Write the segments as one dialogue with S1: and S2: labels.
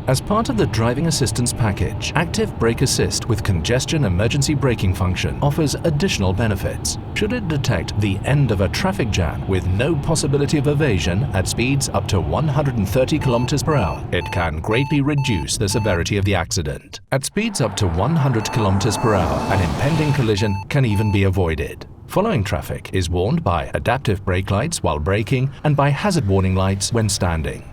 S1: As part of the driving assistance package, Active Brake Assist with congestion emergency braking function offers additional benefits. Should it detect the end of a traffic jam with no possibility of evasion at speeds up to 130 km per hour, it can greatly reduce the severity of the accident. At speeds up to 100 km per hour, an impending collision can even be avoided. Following traffic is warned by adaptive brake lights while braking and by hazard warning lights when standing.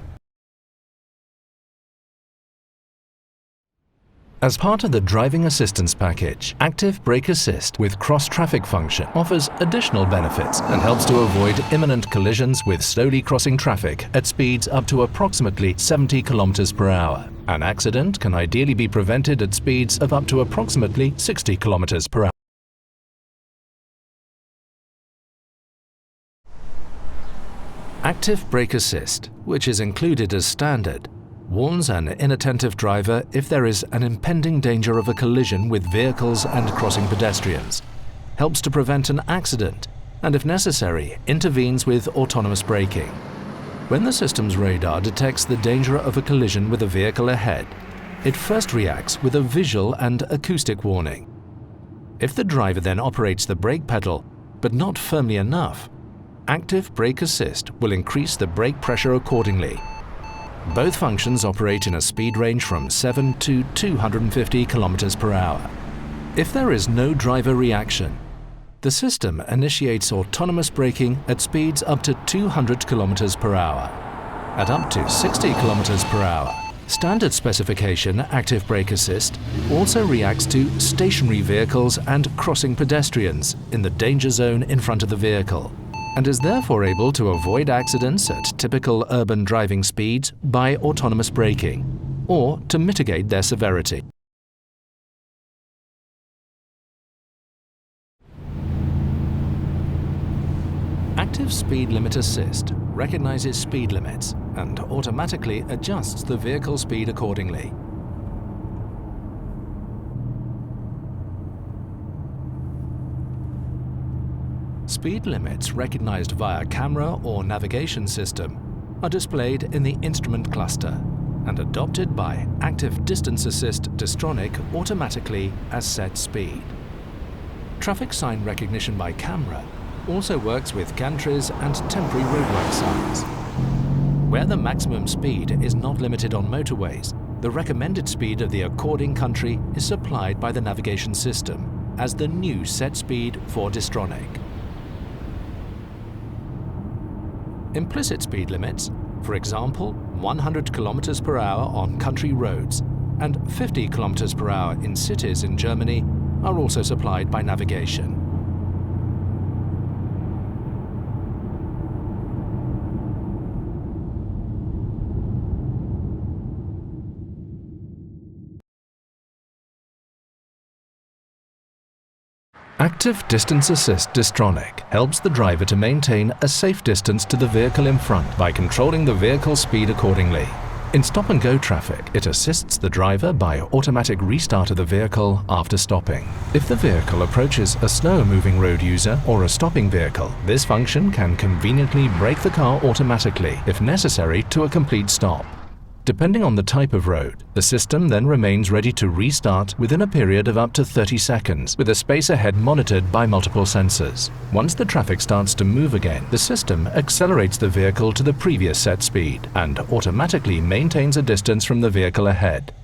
S1: As part of the driving assistance package, Active Brake Assist with cross-traffic function offers additional benefits and helps to avoid imminent collisions with slowly crossing traffic at speeds up to approximately 70 km per hour. An accident can ideally be prevented at speeds of up to approximately 60 km per hour. Active Brake Assist, which is included as standard, warns an inattentive driver if there is an impending danger of a collision with vehicles and crossing pedestrians, helps to prevent an accident, and if necessary, intervenes with autonomous braking. When the system's radar detects the danger of a collision with a vehicle ahead, it first reacts with a visual and acoustic warning. If the driver then operates the brake pedal, but not firmly enough, Active Brake Assist will increase the brake pressure accordingly. Both functions operate in a speed range from 7 to 250 km per hour. If there is no driver reaction, the system initiates autonomous braking at speeds up to 200 km per hour. At up to 60 km per hour, standard specification Active Brake Assist also reacts to stationary vehicles and crossing pedestrians in the danger zone in front of the vehicle, and is therefore able to avoid accidents at typical urban driving speeds by autonomous braking, or to mitigate their severity. Active Speed Limit Assist recognizes speed limits and automatically adjusts the vehicle speed accordingly. Speed limits recognized via camera or navigation system are displayed in the instrument cluster and adopted by Active Distance Assist Distronic automatically as set speed. Traffic sign recognition by camera also works with gantries and temporary roadwork signs. Where the maximum speed is not limited on motorways, the recommended speed of the according country is supplied by the navigation system as the new set speed for Distronic. Implicit speed limits, for example 100 km per hour on country roads and 50 km per hour in cities in Germany, are also supplied by navigation. Active Distance Assist Distronic helps the driver to maintain a safe distance to the vehicle in front by controlling the vehicle's speed accordingly. In stop-and-go traffic, it assists the driver by automatic restart of the vehicle after stopping. If the vehicle approaches a slower-moving road user or a stopping vehicle, this function can conveniently brake the car automatically if necessary to a complete stop. Depending on the type of road, the system then remains ready to restart within a period of up to 30 seconds, with a space ahead monitored by multiple sensors. Once the traffic starts to move again, the system accelerates the vehicle to the previous set speed and automatically maintains a distance from the vehicle ahead.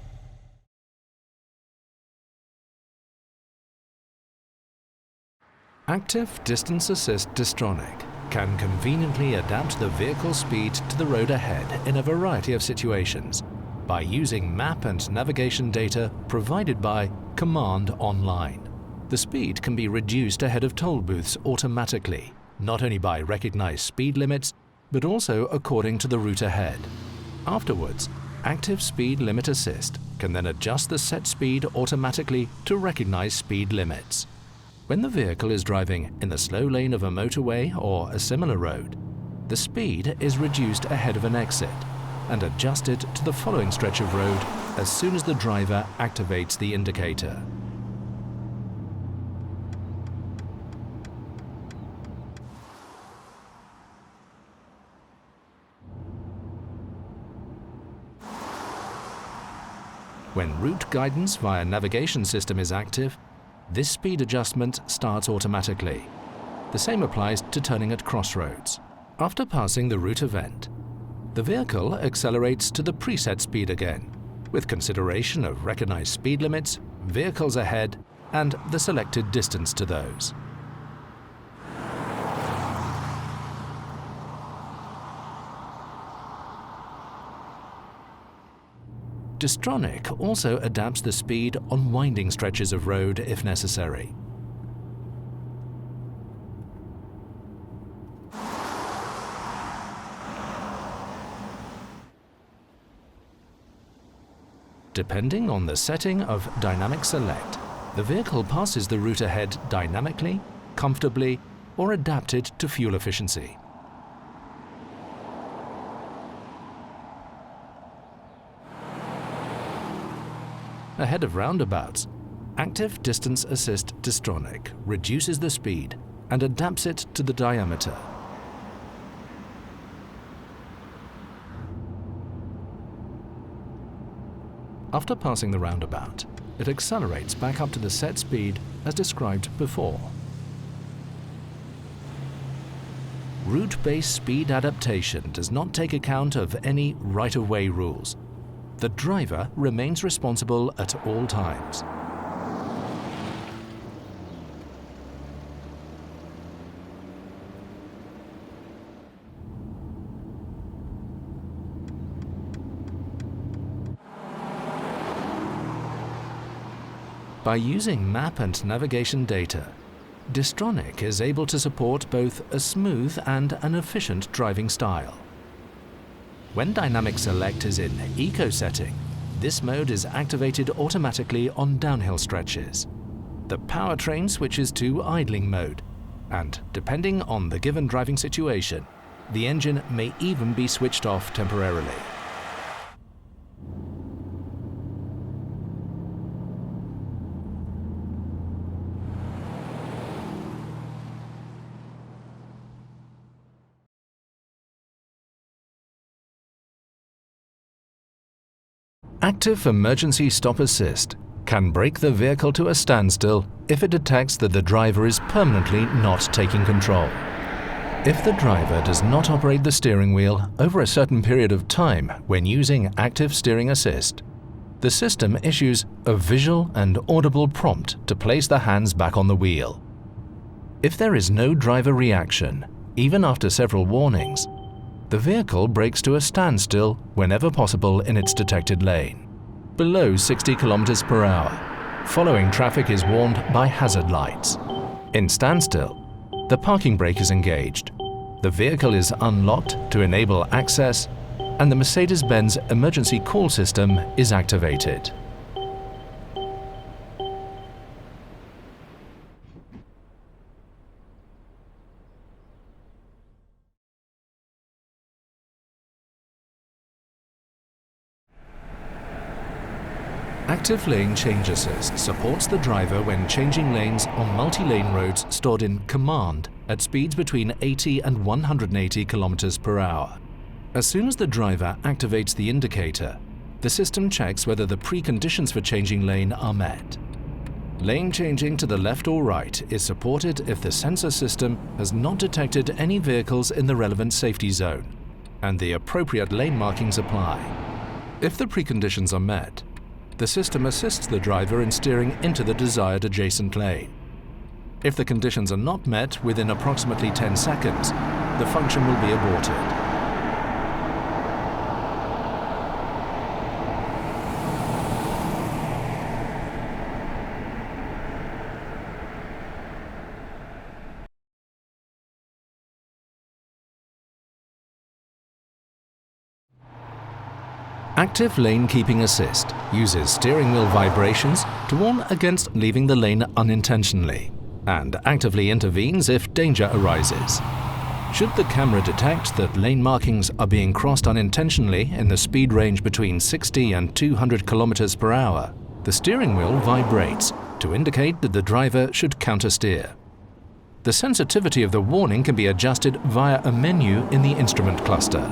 S1: Active Distance Assist Distronic can conveniently adapt the vehicle speed to the road ahead in a variety of situations by using map and navigation data provided by Command Online. The speed can be reduced ahead of toll booths automatically, not only by recognized speed limits, but also according to the route ahead. Afterwards, Active Speed Limit Assist can then adjust the set speed automatically to recognize speed limits. When the vehicle is driving in the slow lane of a motorway or a similar road, the speed is reduced ahead of an exit and adjusted to the following stretch of road as soon as the driver activates the indicator. When route guidance via navigation system is active, this speed adjustment starts automatically. The same applies to turning at crossroads. After passing the route event, the vehicle accelerates to the preset speed again, with consideration of recognized speed limits, vehicles ahead, and the selected distance to those. Distronic also adapts the speed on winding stretches of road if necessary. Depending on the setting of Dynamic Select, the vehicle passes the route ahead dynamically, comfortably, or adapted to fuel efficiency. Ahead of roundabouts, Active Distance Assist Distronic reduces the speed and adapts it to the diameter. After passing the roundabout, it accelerates back up to the set speed as described before. Route-based speed adaptation does not take account of any right-of-way rules. The driver remains responsible at all times. By using map and navigation data, Distronic is able to support both a smooth and an efficient driving style. When Dynamic Select is in Eco setting, this mode is activated automatically on downhill stretches. The powertrain switches to idling mode, and depending on the given driving situation, the engine may even be switched off temporarily. Active Emergency Stop Assist can brake the vehicle to a standstill if it detects that the driver is permanently not taking control. If the driver does not operate the steering wheel over a certain period of time when using Active Steering Assist, the system issues a visual and audible prompt to place the hands back on the wheel. If there is no driver reaction, even after several warnings, the vehicle brakes to a standstill whenever possible in its detected lane, below 60 km per hour. Following traffic is warned by hazard lights. In standstill, the parking brake is engaged, the vehicle is unlocked to enable access, and the Mercedes-Benz emergency call system is activated. Active Lane Change Assist supports the driver when changing lanes on multi-lane roads stored in Command at speeds between 80 and 180 km per hour. As soon as the driver activates the indicator, the system checks whether the preconditions for changing lane are met. Lane changing to the left or right is supported if the sensor system has not detected any vehicles in the relevant safety zone, and the appropriate lane markings apply. If the preconditions are met, the system assists the driver in steering into the desired adjacent lane. If the conditions are not met within approximately 10 seconds, the function will be aborted. Active Lane Keeping Assist uses steering wheel vibrations to warn against leaving the lane unintentionally and actively intervenes if danger arises. Should the camera detect that lane markings are being crossed unintentionally in the speed range between 60 and 200 km per hour, the steering wheel vibrates to indicate that the driver should countersteer. The sensitivity of the warning can be adjusted via a menu in the instrument cluster.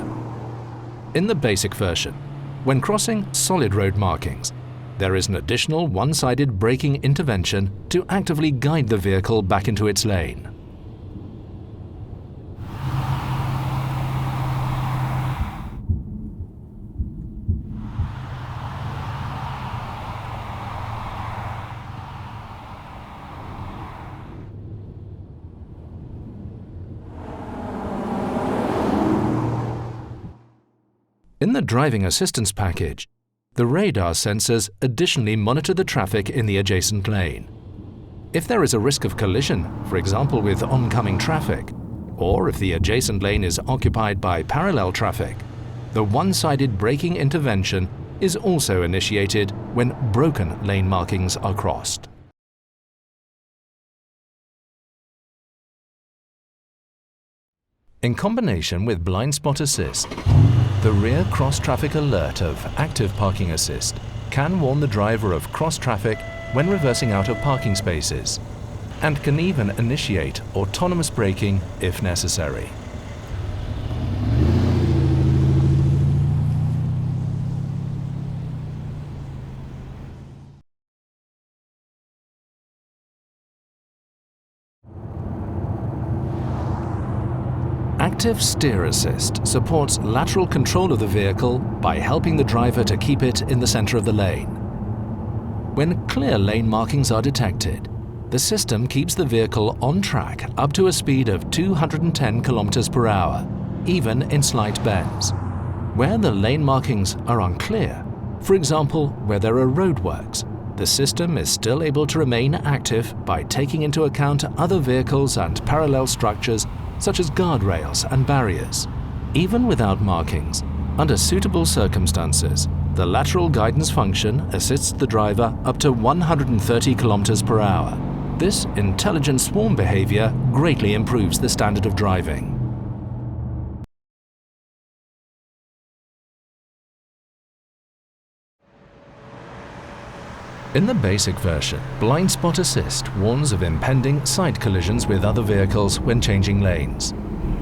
S1: In the basic version, when crossing solid road markings, there is an additional one-sided braking intervention to actively guide the vehicle back into its lane. In the driving assistance package, the radar sensors additionally monitor the traffic in the adjacent lane. If there is a risk of collision, for example with oncoming traffic, or if the adjacent lane is occupied by parallel traffic, the one-sided braking intervention is also initiated when broken lane markings are crossed. In combination with blind spot assist, the rear cross-traffic alert of active parking assist can warn the driver of cross-traffic when reversing out of parking spaces, and can even initiate autonomous braking if necessary. Active Steer Assist supports lateral control of the vehicle by helping the driver to keep it in the center of the lane. When clear lane markings are detected, the system keeps the vehicle on track up to a speed of 210 km per hour, even in slight bends. Where the lane markings are unclear, for example where there are roadworks, the system is still able to remain active by taking into account other vehicles and parallel structures such as guardrails and barriers. Even without markings, under suitable circumstances, the lateral guidance function assists the driver up to 130 km per hour. This intelligent swarm behavior greatly improves the standard of driving. In the basic version, Blind Spot Assist warns of impending side collisions with other vehicles when changing lanes.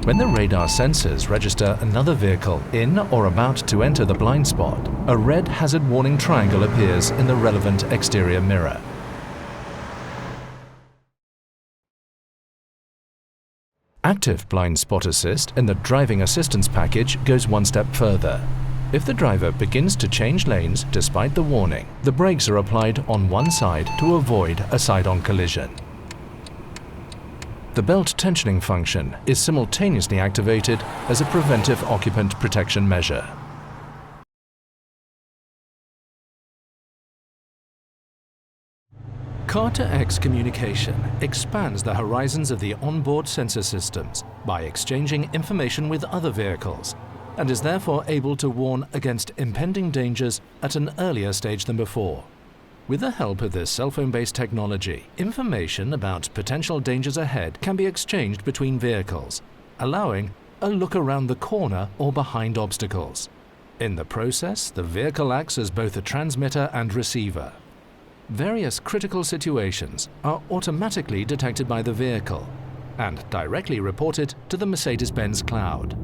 S1: When the radar sensors register another vehicle in or about to enter the blind spot, a red hazard warning triangle appears in the relevant exterior mirror. Active Blind Spot Assist in the driving assistance package goes one step further. If the driver begins to change lanes despite the warning, the brakes are applied on one side to avoid a side-on collision. The belt tensioning function is simultaneously activated as a preventive occupant protection measure. Car-to-X communication expands the horizons of the onboard sensor systems by exchanging information with other vehicles, and is therefore able to warn against impending dangers at an earlier stage than before. With the help of this cell phone-based technology, information about potential dangers ahead can be exchanged between vehicles, allowing a look around the corner or behind obstacles. In the process, the vehicle acts as both a transmitter and receiver. Various critical situations are automatically detected by the vehicle and directly reported to the Mercedes-Benz cloud.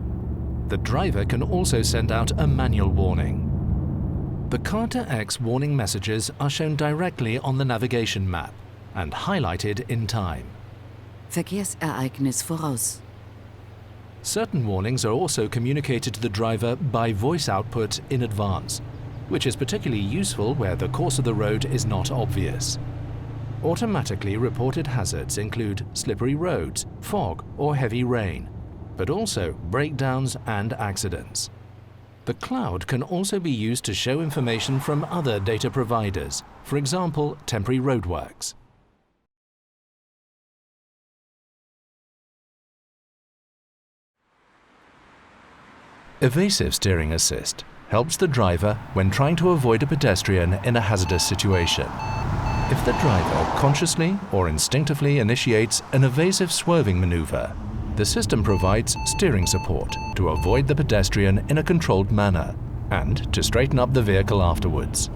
S1: The driver can also send out a manual warning. The Car-to-X warning messages are shown directly on the navigation map and highlighted in time.
S2: Verkehrsereignis voraus.
S1: Certain warnings are also communicated to the driver by voice output in advance, which is particularly useful where the course of the road is not obvious. Automatically reported hazards include slippery roads, fog, or heavy rain, but also breakdowns and accidents. The cloud can also be used to show information from other data providers, for example, temporary roadworks. Evasive steering assist helps the driver when trying to avoid a pedestrian in a hazardous situation. If the driver consciously or instinctively initiates an evasive swerving maneuver, the system provides steering support to avoid the pedestrian in a controlled manner and to straighten up the vehicle afterwards.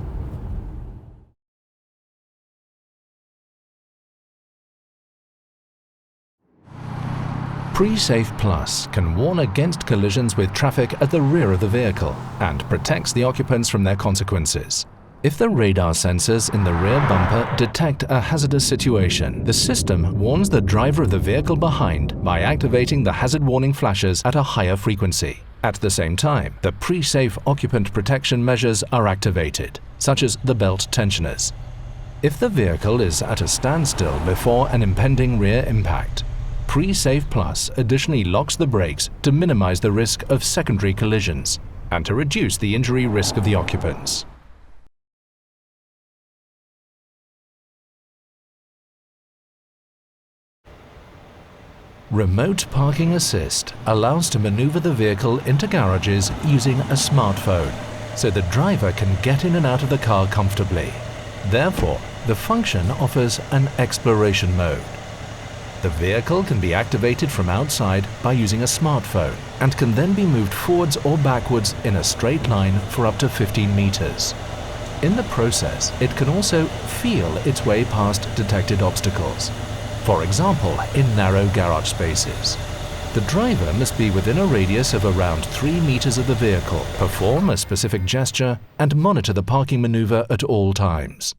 S1: Pre-Safe Plus can warn against collisions with traffic at the rear of the vehicle and protects the occupants from their consequences. If the radar sensors in the rear bumper detect a hazardous situation, the system warns the driver of the vehicle behind by activating the hazard warning flashes at a higher frequency. At the same time, the pre-safe occupant protection measures are activated, such as the belt tensioners. If the vehicle is at a standstill before an impending rear impact, Pre-Safe Plus additionally locks the brakes to minimize the risk of secondary collisions and to reduce the injury risk of the occupants. Remote Parking Assist allows to maneuver the vehicle into garages using a smartphone, so the driver can get in and out of the car comfortably. Therefore, the function offers an exploration mode. The vehicle can be activated from outside by using a smartphone and can then be moved forwards or backwards in a straight line for up to 15 meters. In the process, it can also feel its way past detected obstacles. For example, in narrow garage spaces. The driver must be within a radius of around 3 meters of the vehicle, perform a specific gesture, and monitor the parking maneuver at all times.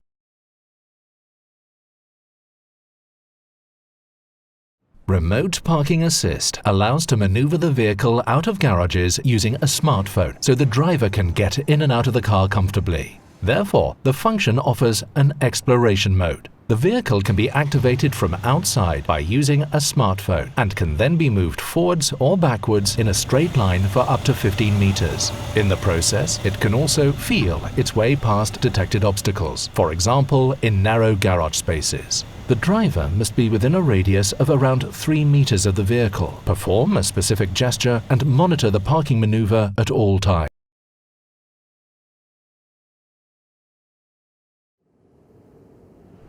S1: Remote Parking Assist allows to maneuver the vehicle out of garages using a smartphone, so the driver can get in and out of the car comfortably. Therefore, the function offers an exploration mode. The vehicle can be activated from outside by using a smartphone and can then be moved forwards or backwards in a straight line for up to 15 meters. In the process, it can also feel its way past detected obstacles, for example, in narrow garage spaces. The driver must be within a radius of around 3 meters of the vehicle, perform a specific gesture, and monitor the parking maneuver at all times.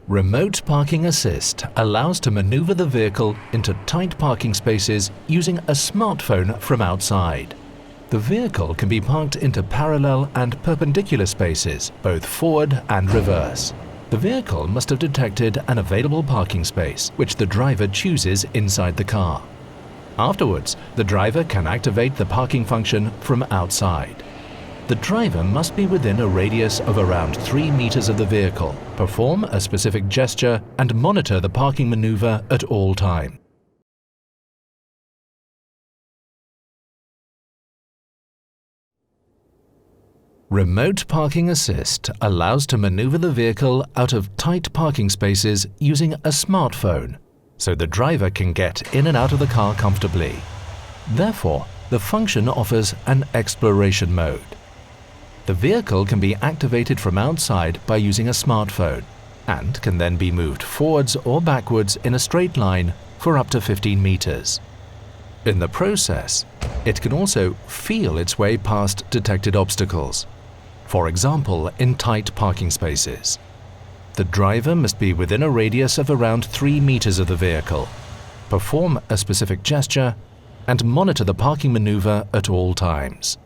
S1: Remote Parking Assist allows to maneuver the vehicle into tight parking spaces using a smartphone from outside. The vehicle can be parked into parallel and perpendicular spaces, both forward and reverse. The vehicle must have detected an available parking space, which the driver chooses inside the car. Afterwards, the driver can activate the parking function from outside. The driver must be within a radius of around 3 meters of the vehicle, perform a specific gesture, and monitor the parking maneuver at all times. Remote Parking Assist allows to maneuver the vehicle out of tight parking spaces using a smartphone, so the driver can get in and out of the car comfortably. Therefore, the function offers an exploration mode. The vehicle can be activated from outside by using a smartphone and can then be moved forwards or backwards in a straight line for up to 15 meters. In the process, it can also feel its way past detected obstacles, for example, in tight parking spaces. The driver must be within a radius of around 3 meters of the vehicle, perform a specific gesture, and monitor the parking maneuver at all times.